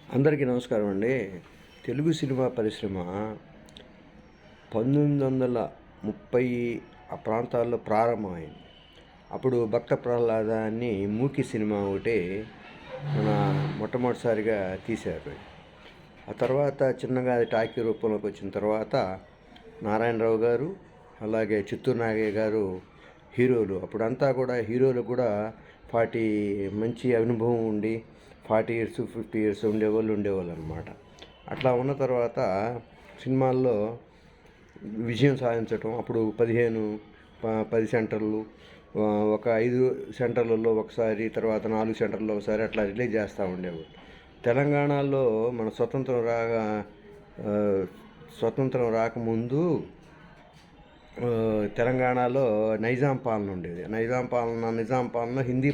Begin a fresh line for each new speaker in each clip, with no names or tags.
అందరికీ నమస్కారం అండి. తెలుగు సినిమా పరిశ్రమ 1930 ఆ ప్రాంతాల్లో ప్రారంభమైంది. అప్పుడు 'భక్త ప్రహ్లాద' అని మూకీ సినిమా ఒకటి మన మొట్టమొదటిసారిగా తీశారు. ఆ తర్వాత చిన్నగా అది టాకీ రూపంలోకి వచ్చిన తర్వాత నారాయణరావు గారు, అలాగే చిత్తూరు నాగయ్య గారు హీరోలు. అప్పుడంతా కూడా హీరోలు కూడా 40 మంచి అనుభవం ఉండి 40 ఇయర్స్ 50 ఇయర్స్ ఉండేవాళ్ళు అనమాట. అట్లా ఉన్న తర్వాత సినిమాల్లో విజయం సాధించటం, అప్పుడు 10 సెంటర్లు, ఒక 5 సెంటర్లలో ఒకసారి, తర్వాత 4 సెంటర్లో ఒకసారి అట్లా రిలీజ్ చేస్తూ ఉండేవాళ్ళు. తెలంగాణలో మన స్వతంత్రం రాకముందు తెలంగాణలో నైజాం పాలన ఉండేది. నిజాం పాలన హిందీ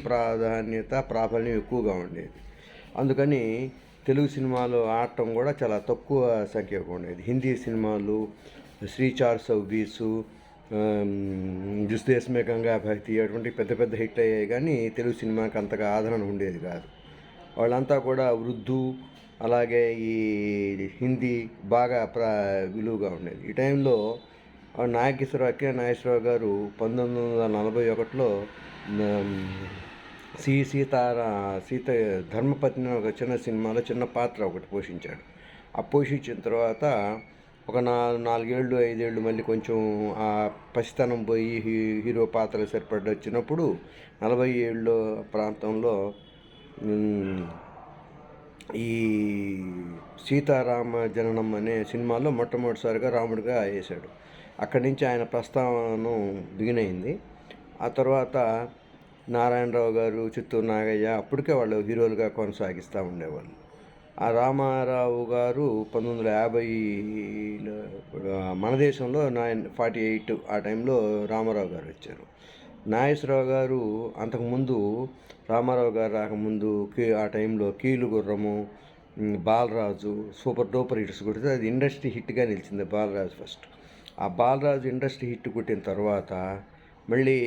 ప్రాబల్యం ఎక్కువగా ఉండేది. అందుకని తెలుగు సినిమాలు ఆడటం కూడా చాలా తక్కువ సంఖ్యగా ఉండేది. హిందీ సినిమాలు 'శ్రీ 420' 'జిస్ దేశ్ మే గంగా భక్తి' అటువంటి పెద్ద పెద్ద హిట్ అయ్యాయి, కానీ తెలుగు సినిమాకి అంతగా ఆదరణ ఉండేది కాదు. వాళ్ళంతా కూడా ఉర్దూ, అలాగే ఈ హిందీ బాగా విలువగా ఉండేది. ఈ టైంలో అక్కినే నాగేశ్వరరావు గారు 1941లో సీత ధర్మపత్ని ఒక చిన్న సినిమాలో చిన్న పాత్ర ఒకటి పోషించాడు. ఆ పోషించిన తర్వాత ఒక 4-5 ఏళ్ళు మళ్ళీ కొంచెం ఆ పసితనం పోయి హీరో పాత్ర సరిపడి వచ్చినప్పుడు 40 ఏళ్ళ ప్రాంతంలో ఈ సీతారామ జననం అనే సినిమాలో మొట్టమొదటిసారిగా రాముడిగా వేశాడు. అక్కడి నుంచి ఆయన ప్రస్థానం బిగినైంది. ఆ తర్వాత నారాయణరావు గారు, చిత్తూరు నాగయ్య అప్పటికే వాళ్ళు హీరోలుగా కొనసాగిస్తూ ఉండేవాళ్ళు. ఆ రామారావు గారు 1950లో మన దేశంలో 48 ఆ టైంలో రామారావు గారు వచ్చారు. నాగేశ్వరరావు గారు అంతకుముందు, రామారావు గారు రాకముందు ఆ టైంలో కీలు గుర్రము, బాలరాజు సూపర్ డూపర్ హిట్స్ కొడితే అది ఇండస్ట్రీ హిట్గా నిలిచింది. బాలరాజు ఫస్ట్. ఆ బాలరాజు ఇండస్ట్రీ హిట్ కొట్టిన తర్వాత మళ్ళీ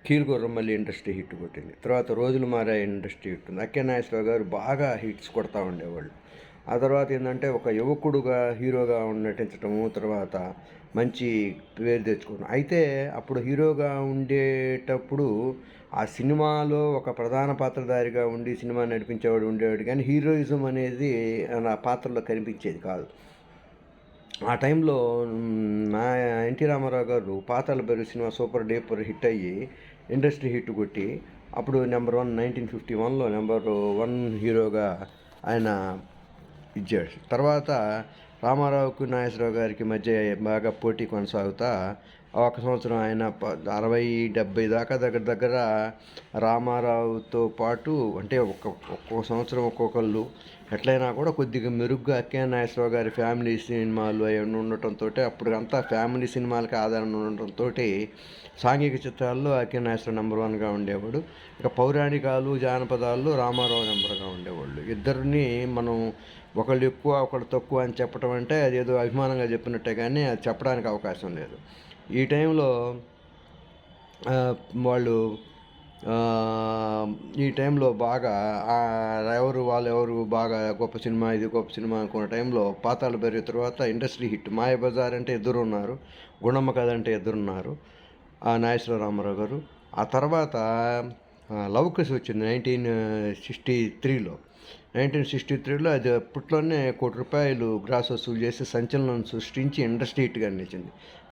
కీలుగుర్రం మళ్ళీ ఇండస్ట్రీ హిట్ కొట్టింది. తర్వాత రోజులు మారే ఇండస్ట్రీ హిట్ ఉంది. అక్కినే నాగేశ్వరరావు గారు బాగా హిట్స్ కొడతా ఉండేవాళ్ళు. ఆ తర్వాత ఏంటంటే ఒక యువకుడుగా హీరోగా నటించడము, తర్వాత మంచి పేరు తెచ్చుకోవడం. అయితే అప్పుడు హీరోగా ఉండేటప్పుడు ఆ సినిమాలో ఒక ప్రధాన పాత్రధారిగా ఉండి సినిమా నడిపించేవాడు ఉండేవాడు, కానీ హీరోయిజం అనేది ఆ పాత్రలో కనిపించేది కాదు. ఆ టైంలో ఎన్టీ రామారావు గారు Pathala Bhairavi cinema super duper hit అయ్యి ఇండస్ట్రీ హిట్ కొట్టి అప్పుడు నెంబర్ 1 1951లో నెంబర్ 1 హీరోగా ఆయన ఇచ్చాడు. తర్వాత రామారావుకు నాగేశ్వరరావు గారికి మధ్య బాగా పోటీ కొనసాగుతా ఒక సంవత్సరం ఆయన 60-70 దాకా దగ్గర రామారావుతో పాటు, అంటే ఒక్కొక్క సంవత్సరం ఒక్కొక్కళ్ళు ఎట్లయినా కూడా కొద్దిగా మెరుగ్గా అక్కినే నాగేశ్వరరావు గారి ఫ్యామిలీ సినిమాలు అవన్నీ ఉండటంతో, అప్పుడు అంతా ఫ్యామిలీ సినిమాలకి ఆధారణ ఉండటంతో సాంఘిక చిత్రాల్లో అక్కినే నాగేశ్వరరావు నెంబర్ 1గా ఉండేవాడు. ఇక పౌరాణికాలు, జానపదాల్లో రామారావు నెంబర్గా ఉండేవాళ్ళు. ఇద్దరిని మనం ఒకళ్ళు ఎక్కువ ఒకళ్ళు తక్కువ అని చెప్పడం అంటే అదేదో అభిమానంగా చెప్పినట్టే, కానీ అది చెప్పడానికి అవకాశం లేదు. ఈ టైంలో వాళ్ళు ఈ టైంలో బాగా వాళ్ళెవరు బాగా గొప్ప సినిమా, ఇది గొప్ప సినిమా అనుకున్న టైంలో పాతాళ భైరవి తర్వాత ఇండస్ట్రీ హిట్ మాయాబజార్ అంటే ఇద్దరున్నారు, గుణమ్మ కథ అంటే ఇద్దరున్నారు, నాగేశ్వరరావు రామారావు గారు. ఆ తర్వాత లవకుశ వచ్చింది 1963లో. 1963లో అది అప్పట్లోనే ₹1 కోటి గ్రాస్ వసూలు చేసి సంచలనం సృష్టించి ఇండస్ట్రీ హిట్గా నిలిచింది.